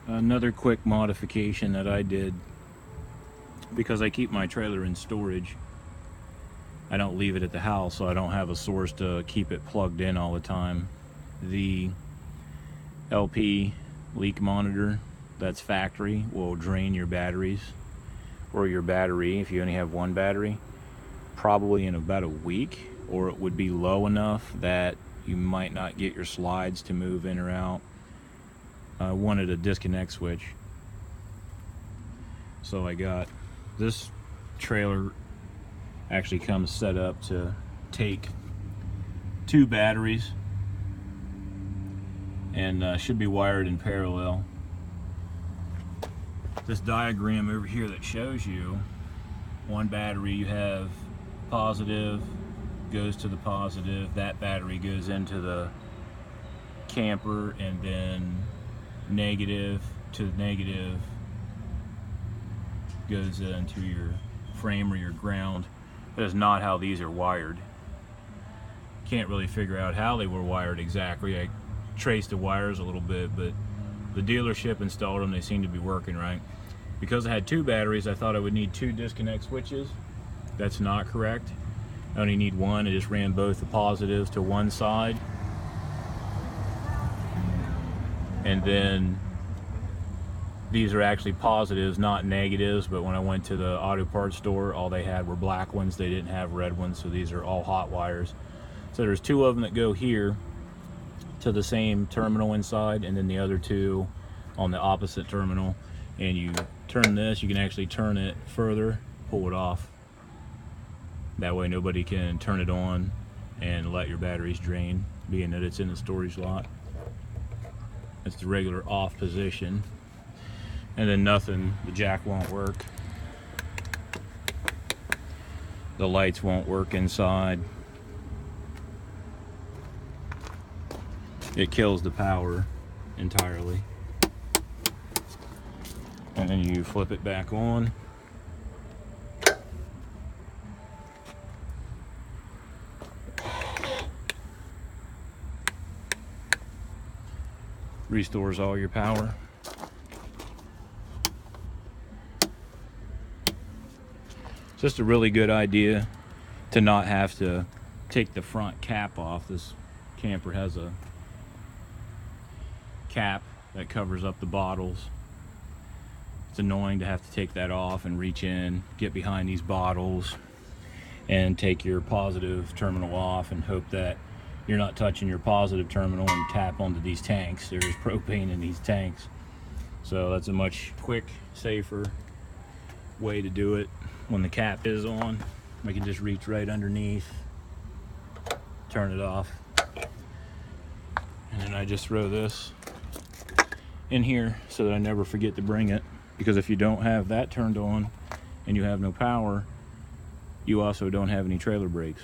Another quick modification that I did, because I keep my trailer in storage. I don't leave it at the house, so I don't have a source to keep it plugged in all the time. The LP leak monitor that's factory will drain your batteries, or your battery if you only have one battery, probably in about a week, or it would be low enough that you might not get your slides to move in or out. I wanted a disconnect switch, so I got this trailer. Actually comes set up to take two batteries, and should be wired in parallel. This diagram over here that shows you one battery, you have positive, goes to the positive, that battery goes into the camper, and then negative to negative goes into your frame or your ground. That is not how these are wired. Can't really figure out how they were wired exactly. I traced the wires a little bit, but the dealership installed them. They seem to be working right. Because I had two batteries, I thought I would need two disconnect switches. That's not correct. I only need one. I just ran both the positives to one side, and then these are actually positives, not negatives, but when I went to the auto parts store, all they had were black ones. They didn't have red ones, so these are all hot wires. So there's two of them that go here to the same terminal inside, and then the other two on the opposite terminal. And you turn this, you can actually turn it further, pull it off. That way nobody can turn it on and let your batteries drain, being that it's in the storage lot. It's the regular off position. And then nothing, the jack won't work. The lights won't work inside. It kills the power entirely. And then you flip it back on. Restores all your power. It's just a really good idea to not have to take the front cap off. This camper has a cap that covers up the bottles. It's annoying to have to take that off and reach in, get behind these bottles, and take your positive terminal off and hope that you're not touching your positive terminal and tap onto these tanks. There's propane in these tanks. So that's a much quick, safer way to do it. When the cap is on, I can just reach right underneath, turn it off, and then I just throw this in here so that I never forget to bring it. Because if you don't have that turned on and you have no power, you also don't have any trailer brakes.